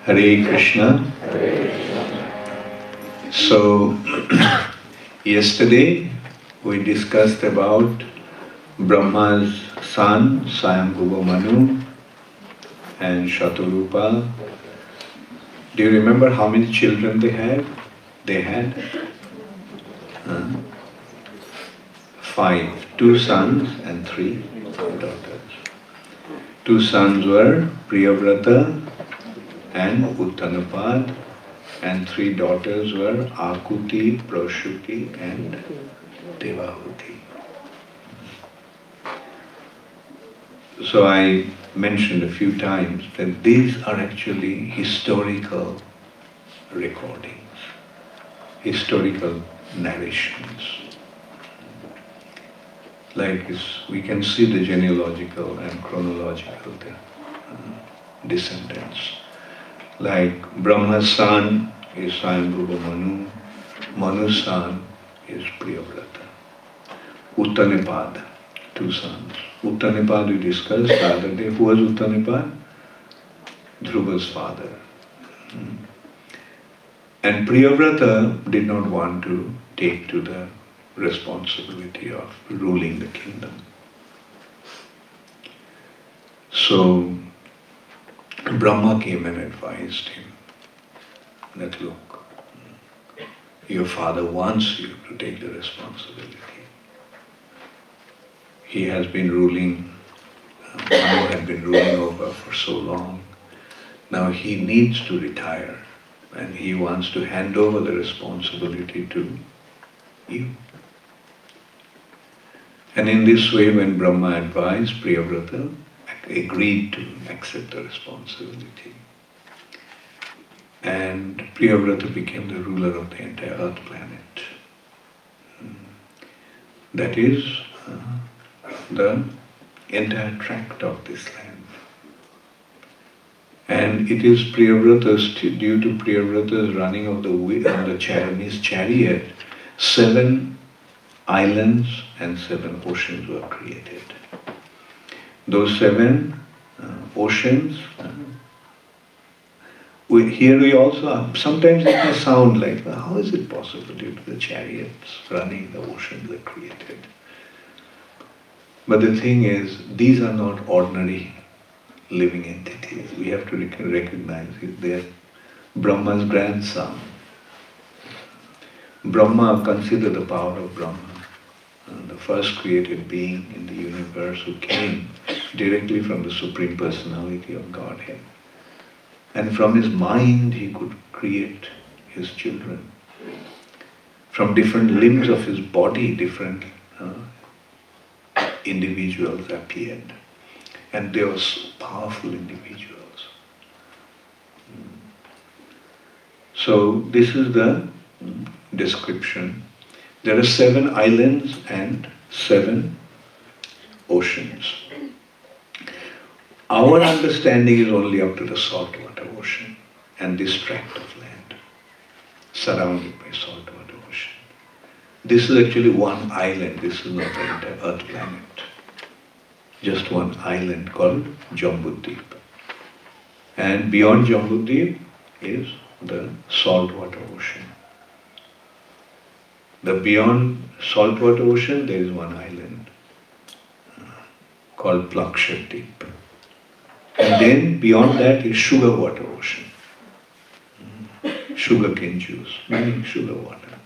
Hare Krishna. So, yesterday we discussed about Brahma's son, Swayambhuva Manu, and Shatarupa. Do you remember how many children they had? They had 5, 2 sons and 3 daughters. 2 sons were Priyavrata and Uttanapad, and 3 daughters were Akuti, Prashuti and Devahuti. So I mentioned a few times that these are actually historical recordings, historical narrations. Like we can see the genealogical and chronological descendants. Like Brahma's son is Swayambhuva Manu, Manu's son is Priyavrata. Uttanapad, 2 sons. Uttanapad we discussed the other day. Who was Uttanapad? Dhruva's father. And Priyavrata did not want to take to the responsibility of ruling the kingdom. So Brahma came and advised him that look, your father wants you to take the responsibility. He has been ruling, Manu had been ruling over for so long. Now he needs to retire and he wants to hand over the responsibility to you. And in this way, when Brahma advised, Priyavrata agreed to accept the responsibility. And Priyavrata became the ruler of the entire earth planet. That is the entire tract of this land. And it is Priyavrata's, due to Priyavrata's running of his chariot, 7 islands and 7 oceans were created. Those 7 oceans, we also, sometimes it may sound like, how is it possible due to the chariots running, the oceans are created? But the thing is, these are not ordinary living entities. We have to recognize it. They are Brahma's grandson. Brahma, consider the power of Brahma, the first created being in the universe who came directly from the Supreme Personality of Godhead. And from his mind he could create his children. From different limbs of his body, different individuals appeared. And they were powerful individuals. So this is the description. There are 7 islands and 7 oceans. Our understanding is only up to the saltwater ocean and this tract of land surrounded by saltwater ocean. This is actually one island. This is not the entire earth planet. Just one island called Jambudvip. And beyond Jambudvip is the saltwater ocean. The beyond saltwater ocean, there is one island called Plakshadweep. And then beyond that is sugar water ocean. Sugarcane juice, meaning sugar water.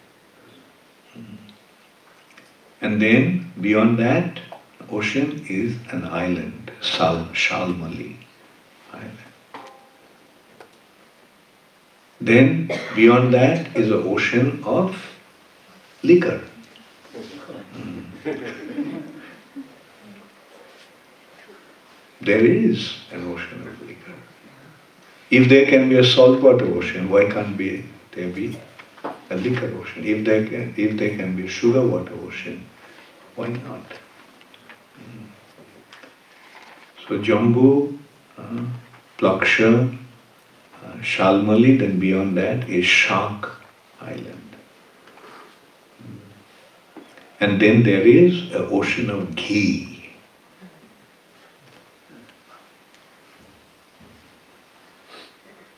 And then beyond that ocean is an island, Shalmali island. Then beyond that is an ocean of liquor. There is an ocean of liquor. If there can be a saltwater ocean, why can't there be a liquor ocean? If there can be a sugar water ocean, why not? So Jambu, Plaksha, Shalmali, then beyond that is Shank Island. And then there is an ocean of ghee.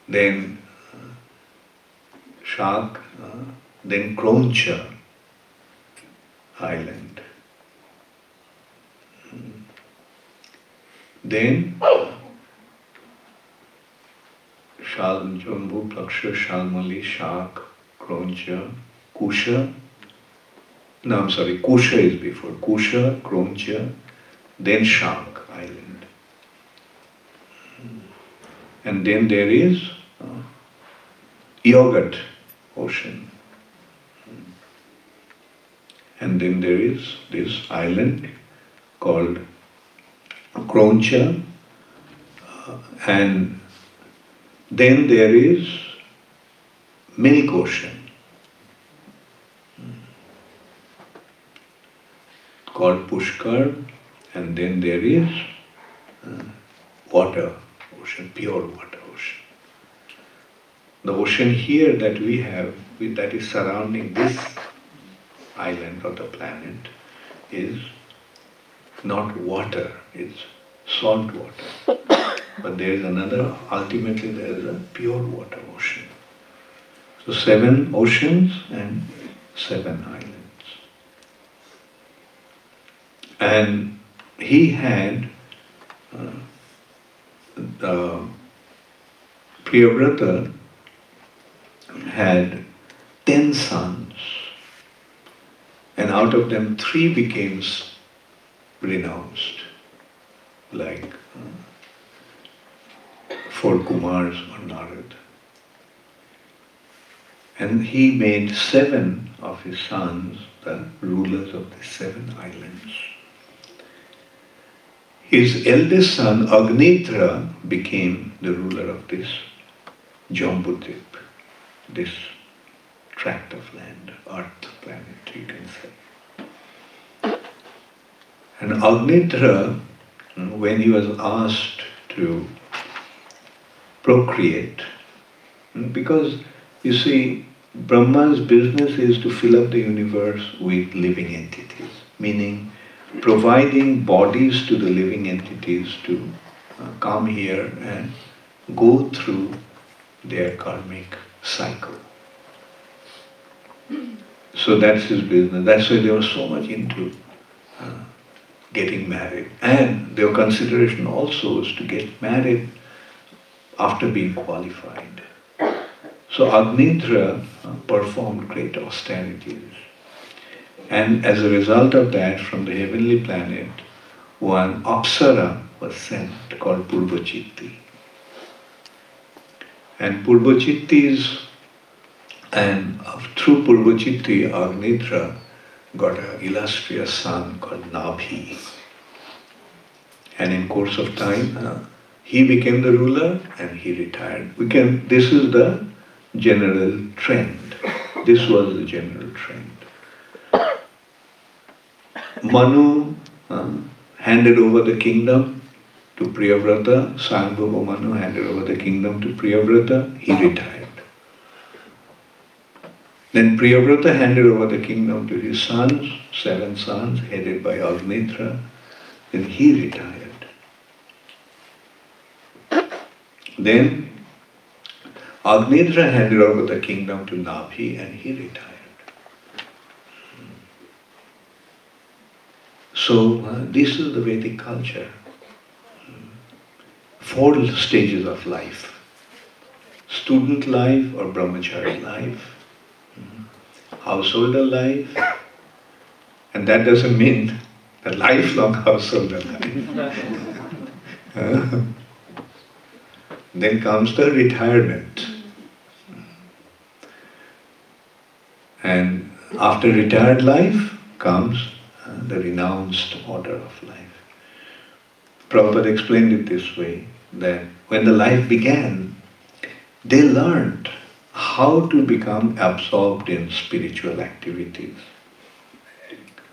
then Shak, then Kroncha island. Then Jambu, Plaksha, Shalmali, Shak, Kroncha, Kusha. No, I'm sorry, Kusha is before. Kusha, Kroncha, then Shak island. And then there is Yogurt ocean. And then there is this island called Kroncha, and then there is Milk Ocean called Pushkar, and then there is water ocean, pure water ocean. The ocean here that we have, that is surrounding this island or the planet, is not water, it's salt water. But there is another, ultimately there is a pure water ocean. So 7 oceans and 7 islands. And he had, Priyavrata had 10 sons, and out of them 3 became renounced, like 4 Kumars or Narad. And he made 7 of his sons the rulers of the 7 islands. His eldest son, Agnitra, became the ruler of this Jambudvip, this tract of land, earth planet, you can say. And Agnitra, when he was asked to procreate, because you see, Brahma's business is to fill up the universe with living entities, meaning providing bodies to the living entities to come here and go through their karmic cycle. So that's his business. That's why they were so much into getting married. And their consideration also is to get married after being qualified. So Agnitra performed great austerities. And as a result of that, from the heavenly planet, one Apsara was sent called Purvachitti. And Purvachittis, and through Purvachitti, Agnitra got an illustrious son called Nabhi. And in course of time, he became the ruler and he retired. This is the general trend. This was the general trend. Manu handed over the kingdom to Priyavrata. Sambhava Manu handed over the kingdom to Priyavrata. He retired. Then Priyavrata handed over the kingdom to his sons, 7 sons, headed by Agnitra. Then he retired. Then Agnitra handed over the kingdom to Nabhi and he retired. So this is the Vedic culture. 4 stages of life. Student life or brahmachari life. Householder life. And that doesn't mean a lifelong householder life. Then comes the retirement. And after retired life comes the renounced order of life. Prabhupada explained it this way, that when the life began, they learned how to become absorbed in spiritual activities.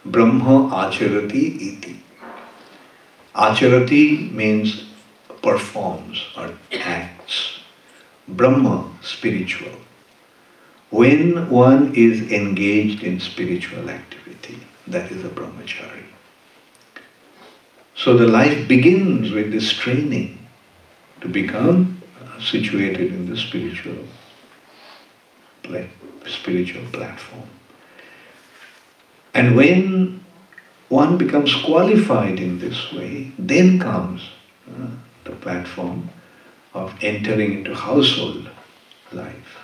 Brahma acharati iti. Acharati means performs or acts. Brahma, spiritual. When one is engaged in spiritual activity, that is a brahmachari. So the life begins with this training to become situated in the spiritual platform. And when one becomes qualified in this way, then comes the platform of entering into household life.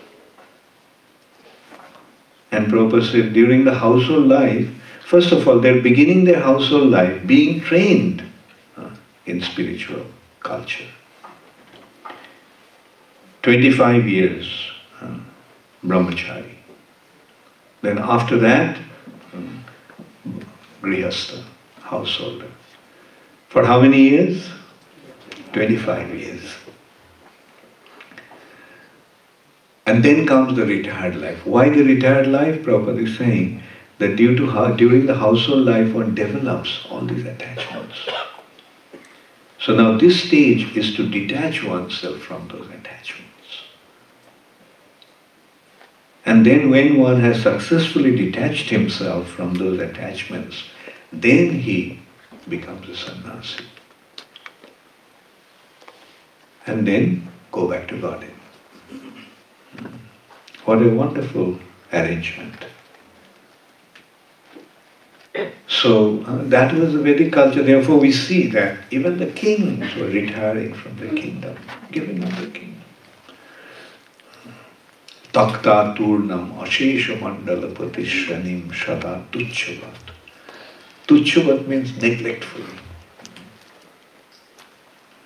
And Prabhupada said, during the household life, first of all, they're beginning their household life being trained in spiritual culture. 25 years, brahmachari. Then after that, grihastha, householder. For how many years? 25 years. And then comes the retired life. Why the retired life? Prabhupada is saying that during the household life one develops all these attachments. So now this stage is to detach oneself from those attachments. And then when one has successfully detached himself from those attachments, then he becomes a sannyasi. And then go back to Godhead. What a wonderful arrangement. So that was the Vedic culture. Therefore we see that even the kings were retiring from the kingdom, giving up the kingdom. Takta turnam ashesha mandala patishranim shata tuchyavat. Tuchyavat means neglectfully.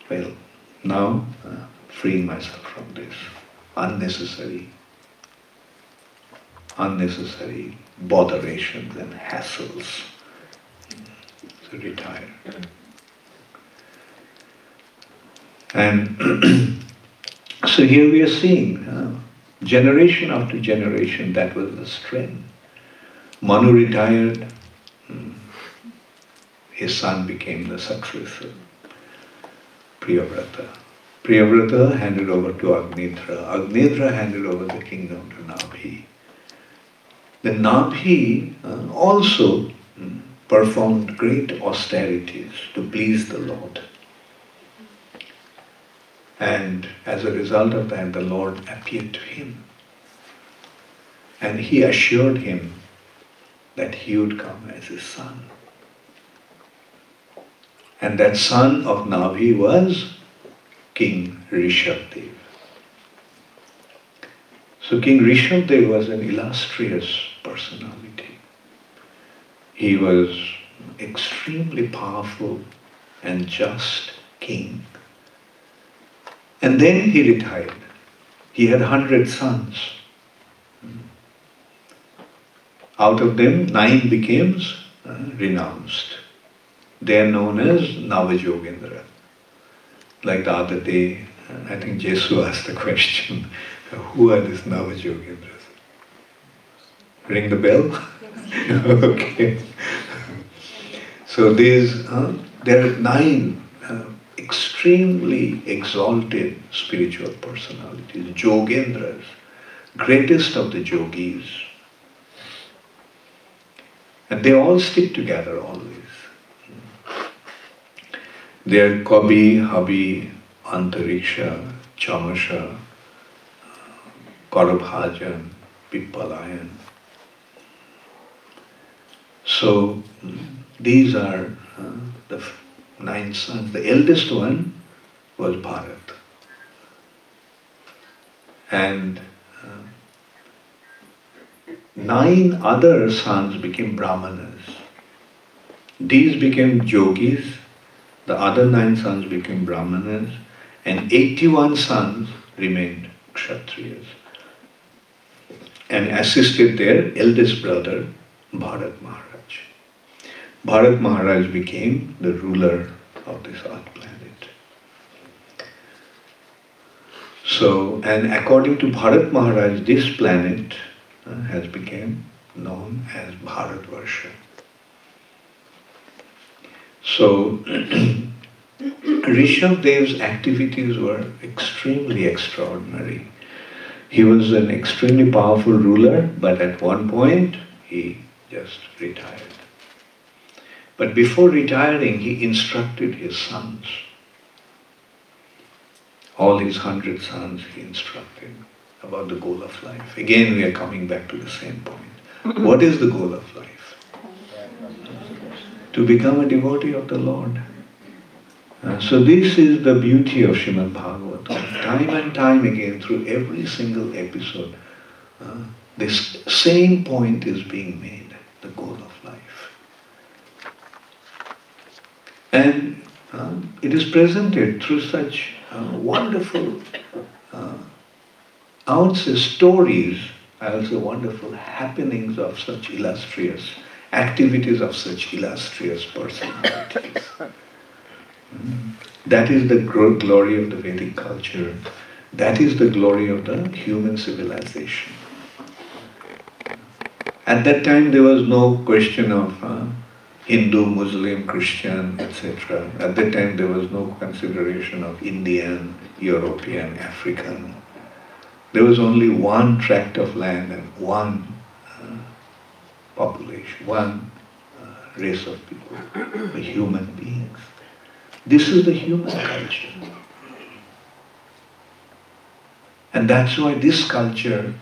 Well, now freeing myself from this unnecessary botherations and hassles. So retire. And so here we are seeing generation after generation, that was the strength. Manu retired, his son became the successor, Priyavrata. Priyavrata handed over to Agnitra. Agnitra handed over the kingdom to Nabhi. The Nabhi also performed great austerities to please the Lord. And as a result of that, the Lord appeared to him. And he assured him that he would come as his son. And that son of Nabhi was King Rishabdev. So King Rishabdev was an illustrious personality. He was extremely powerful and just king. And then he retired. He had 100 sons. Out of them, 9 became renounced. They are known as Navajogendra. Like the other day, I think Jesu asked the question, who are these Navajogendras? Ring the bell? Okay. So there are 9 extremely exalted spiritual personalities, Yogendras, greatest of the yogis. And they all stick together always. They are Kabi, Habi, Antariksha, Chamasha, Karabhajan, Pippalayan. So these are the 9 sons. The eldest one was Bharat. And 9 other sons became Brahmanas. These became yogis. The other 9 sons became Brahmanas. And 81 sons remained Kshatriyas. And assisted their eldest brother, Bharat Maharaj. Bharat Maharaj became the ruler of this earth planet. So, and according to Bharat Maharaj, this planet has become known as Bharatvarsha. So, Rishabdev's activities were extremely extraordinary. He was an extremely powerful ruler, but at one point he just retired. But before retiring, he instructed his sons. All his 100 sons he instructed about the goal of life. Again we are coming back to the same point. What is the goal of life? To become a devotee of the Lord. So this is the beauty of Srimad Bhagavatam. Time and time again, through every single episode, this same point is being made, the goal of life. And it is presented through such wonderful, I would say stories, I would say wonderful happenings of such illustrious, activities of such illustrious personalities. That is the glory of the Vedic culture. That is the glory of the human civilization. At that time there was no question of Hindu, Muslim, Christian, etc. At that time there was no consideration of Indian, European, African. There was only one tract of land and one population, one race of people, the human beings. This is the human culture. And that's why this culture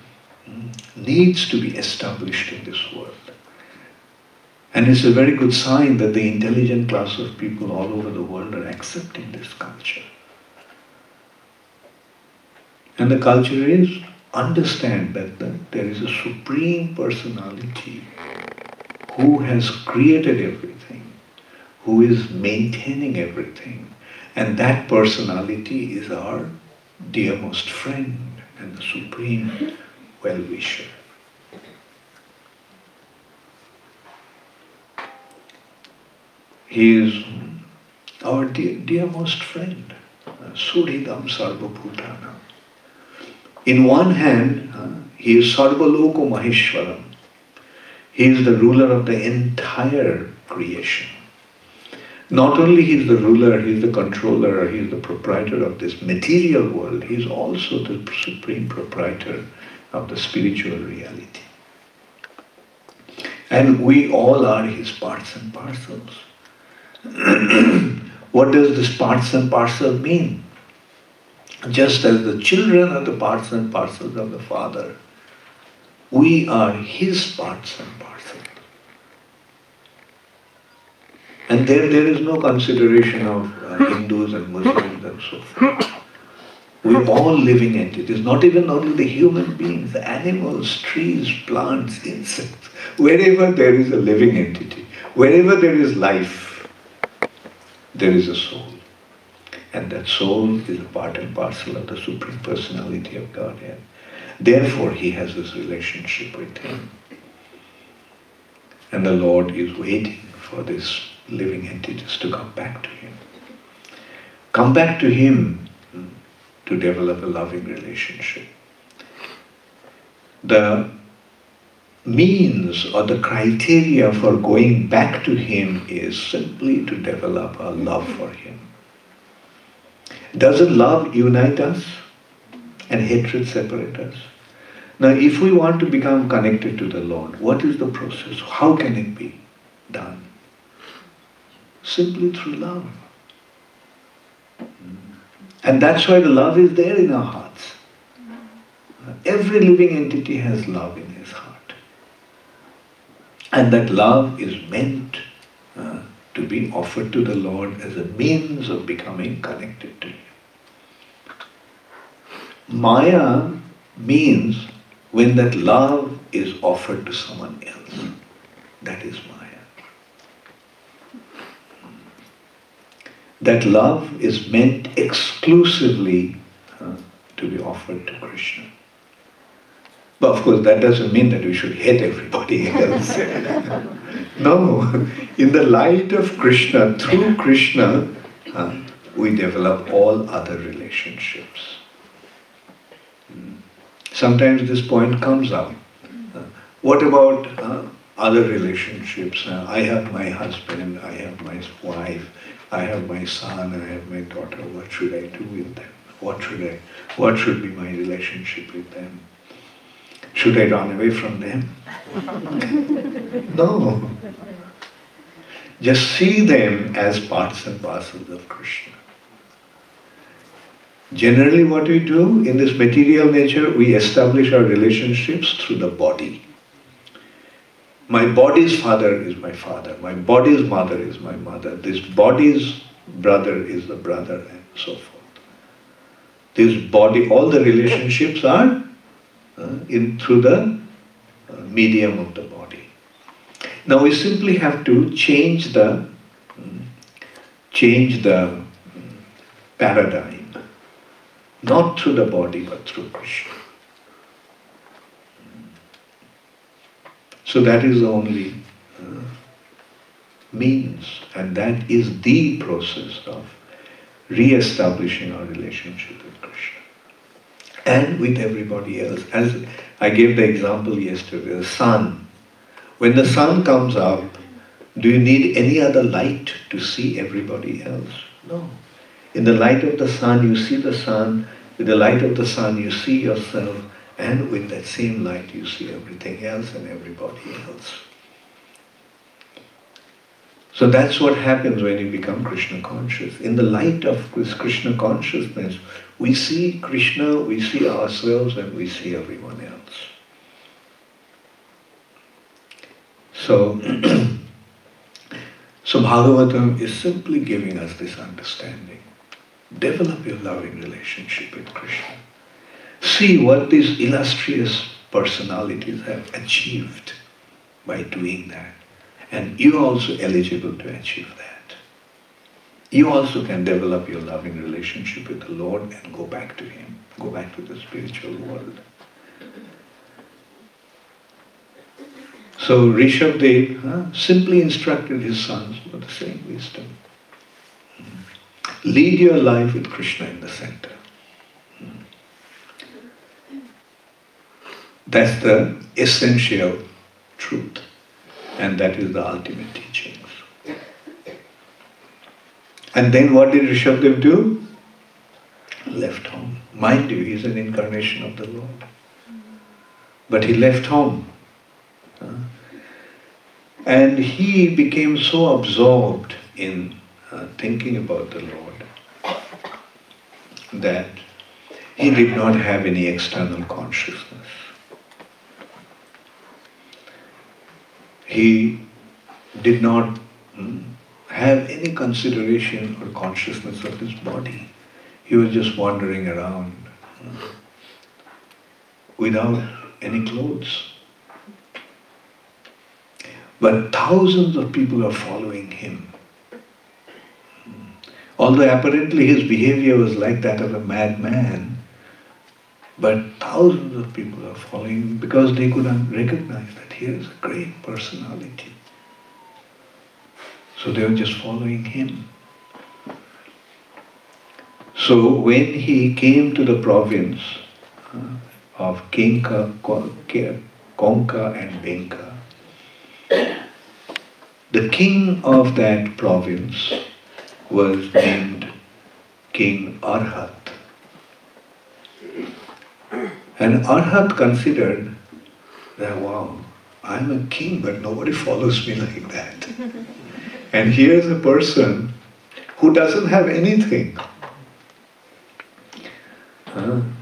needs to be established in this world. And it's a very good sign that the intelligent class of people all over the world are accepting this culture. And the culture is, understand that there is a supreme personality who has created everything, who is maintaining everything. And that personality is our dearmost friend and the supreme well-wisher. He is our dearmost friend, Suridam Sarvabhutanam. In one hand, he is Sarvaloko Maheshwaram. He is the ruler of the entire creation. Not only he is the ruler, he is the controller, he is the proprietor of this material world, he is also the supreme proprietor of the spiritual reality. And we all are his parts and parcels. What does this parts and parcel mean? Just as the children are the parts and parcels of the Father, we are his parts and parcels. And there is no consideration of Hindus and Muslims and so forth. We're all living entities, not even only the human beings, the animals, trees, plants, insects. Wherever there is a living entity, wherever there is life, there is a soul. And that soul is a part and parcel of the Supreme Personality of Godhead. Therefore, he has this relationship with him. And the Lord is waiting for these living entities to come back to him. Come back to him to develop a loving relationship. The means or the criteria for going back to him is simply to develop a love for him. Doesn't love unite us and hatred separate us? Now, if we want to become connected to the Lord, what is the process? How can it be done? Simply through love. And that's why the love is there in our hearts. Every living entity has love in his heart. And that love is meant to be offered to the Lord as a means of becoming connected to him. Maya means when that love is offered to someone else. That is Maya. That love is meant exclusively to be offered to Krishna. But of course that doesn't mean that we should hate everybody else. No, in the light of Krishna, through Krishna, we develop all other relationships. Sometimes this point comes up. What about other relationships? I have my husband, I have my wife, I have my son, I have my daughter. What should I do with them? What should be my relationship with them? Should I run away from them? No. Just see them as parts and parcels of Krishna. Generally what we do in this material nature, we establish our relationships through the body. My body's father is my father, my body's mother is my mother, this body's brother is the brother, and so forth. This body, all the relationships are through the medium of the body. Now we simply have to change the paradigm, not through the body but through Krishna. So that is the only means, and that is the process of re-establishing our relationship with Krishna and with everybody else. As I gave the example yesterday, the sun. When the sun comes up, do you need any other light to see everybody else? No. In the light of the sun, you see the sun. With the light of the sun, you see yourself. And with that same light, you see everything else and everybody else. So that's what happens when you become Krishna conscious. In the light of this Krishna consciousness, we see Krishna, we see ourselves, and we see everyone else. So, Bhagavatam is simply giving us this understanding. Develop your loving relationship with Krishna. See what these illustrious personalities have achieved by doing that. And you are also eligible to achieve that. You also can develop your loving relationship with the Lord and go back to Him, go back to the spiritual world. So Rishabdev simply instructed his sons with the same wisdom. Lead your life with Krishna in the center. That's the essential truth, and that is the ultimate teachings. And then what did Rishabdev do? Left home. Mind you, he's an incarnation of the Lord. But he left home. And he became so absorbed in thinking about the Lord that he did not have any external consciousness. He did not have any consideration or consciousness of his body. He was just wandering around without any clothes. But thousands of people are following him. Although apparently his behavior was like that of a madman, but thousands of people are following him because they could recognize that here is a great personality. So they were just following him. So when he came to the province of Konka and Benka, the king of that province was named King Arhat. And Arhat considered that, wow, I'm a king, but nobody follows me like that. And here's a person who doesn't have anything,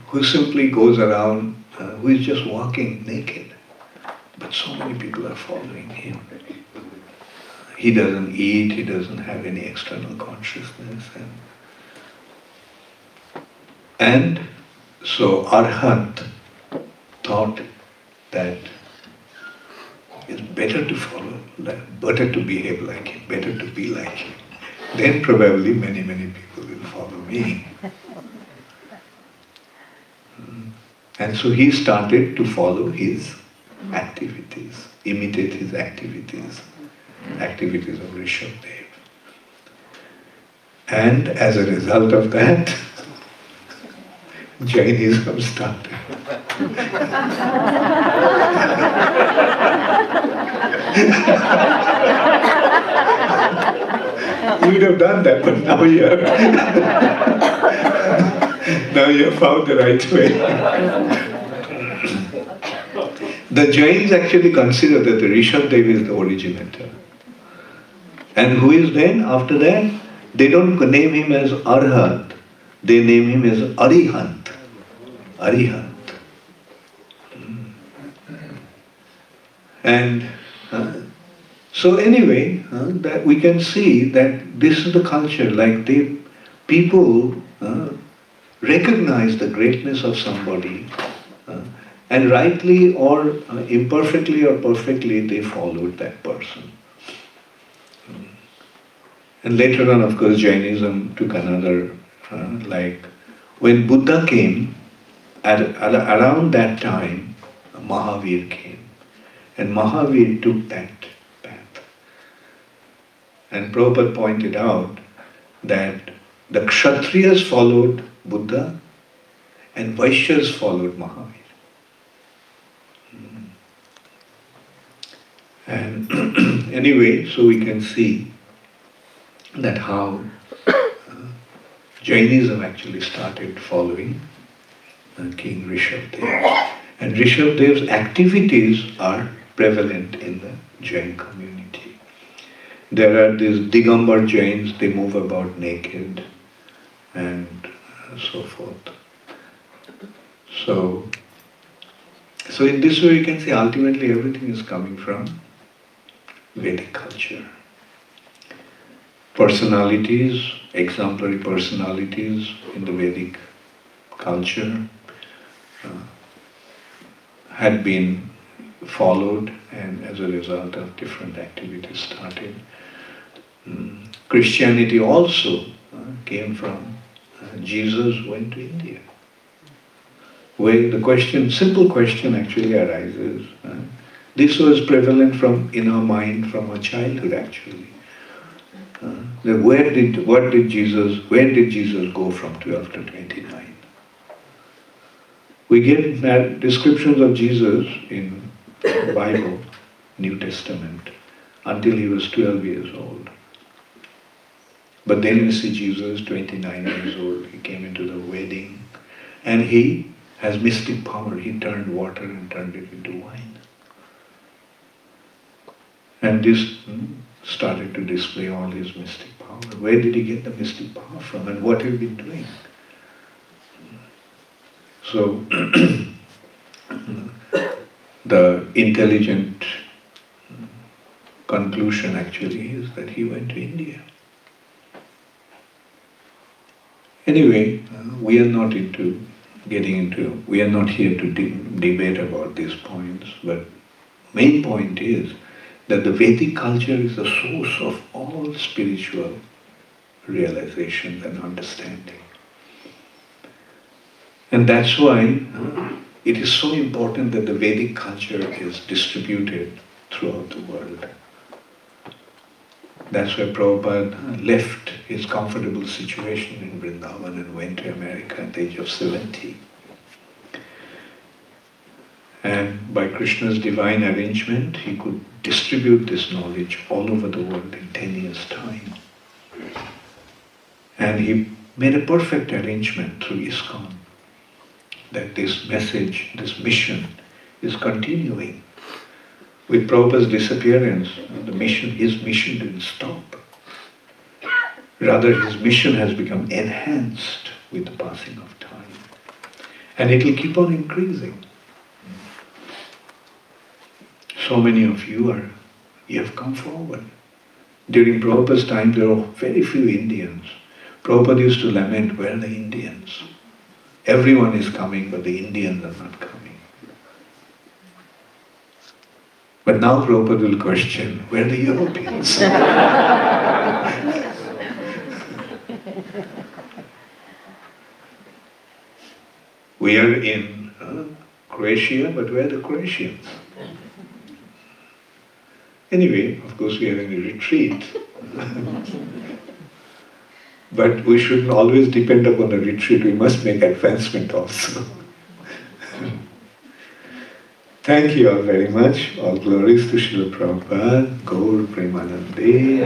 who simply goes around, who is just walking naked. But so many people are following him. He doesn't eat, he doesn't have any external consciousness. And so Arhat thought that it's better to follow, better to behave like him, better to be like him. Then probably many people will follow me. And so he started to follow his activities, imitate his activities of Rishabdev. And as a result of that, Jainism started. You would have done that, but now you have now you have found the right way. The Jains actually consider that the Rishabdev is the originator. And who is then after that? They don't name him as Arhat, They name him as Arihant. Arihant. And so anyway, that we can see that this is the culture, like people recognize the greatness of somebody, and rightly or imperfectly or perfectly they followed that person. And later on, of course, Jainism took another, like when Buddha came, around that time, Mahavir came. And Mahavir took that path. And Prabhupada pointed out that the Kshatriyas followed Buddha and Vaishyas followed Mahavir. And anyway, so we can see that how Jainism actually started following King Rishabdev. And Rishabdev's activities are prevalent in the Jain community. There are these Digambar Jains, they move about naked and so forth. So in this way you can see ultimately everything is coming from Vedic culture. Personalities, exemplary personalities in the Vedic culture had been followed, and as a result of different activities started. Christianity also came from Jesus went to India. Where the question, simple question actually arises. This was prevalent in our mind from our childhood actually. Where did Jesus go from 12 to 29? We get descriptions of Jesus in the Bible, New Testament, until he was 12 years old. But then we see Jesus, 29 years old, he came into the wedding, and he has mystic power. He turned water and turned it into wine. And this started to display all his mystic power. Where did he get the mystic power from, and what have he been doing? So, the intelligent conclusion actually is that he went to India. Anyway, we are not here to debate about these points, but main point is that the Vedic culture is the source of all spiritual realizations and understanding. And that's why it is so important that the Vedic culture is distributed throughout the world. That's why Prabhupada left his comfortable situation in Vrindavan and went to America at the age of 70. And by Krishna's divine arrangement, he could distribute this knowledge all over the world in 10 years' time. And he made a perfect arrangement through ISKCON that this message, this mission is continuing. With Prabhupada's disappearance, his mission didn't stop. Rather, his mission has become enhanced with the passing of time. And it will keep on increasing. So many of you have come forward. During Prabhupada's time, there were very few Indians. Prabhupada used to lament, where are the Indians? Everyone is coming, but the Indians are not coming. But now Prabhupada will question, where are the Europeans? We are in Croatia, but where are the Croatians? Anyway, of course we are in a retreat. But we shouldn't always depend upon a retreat, we must make advancement also. Thank you all very much. All glories to Srila Prabhupada, Gaur Premanande.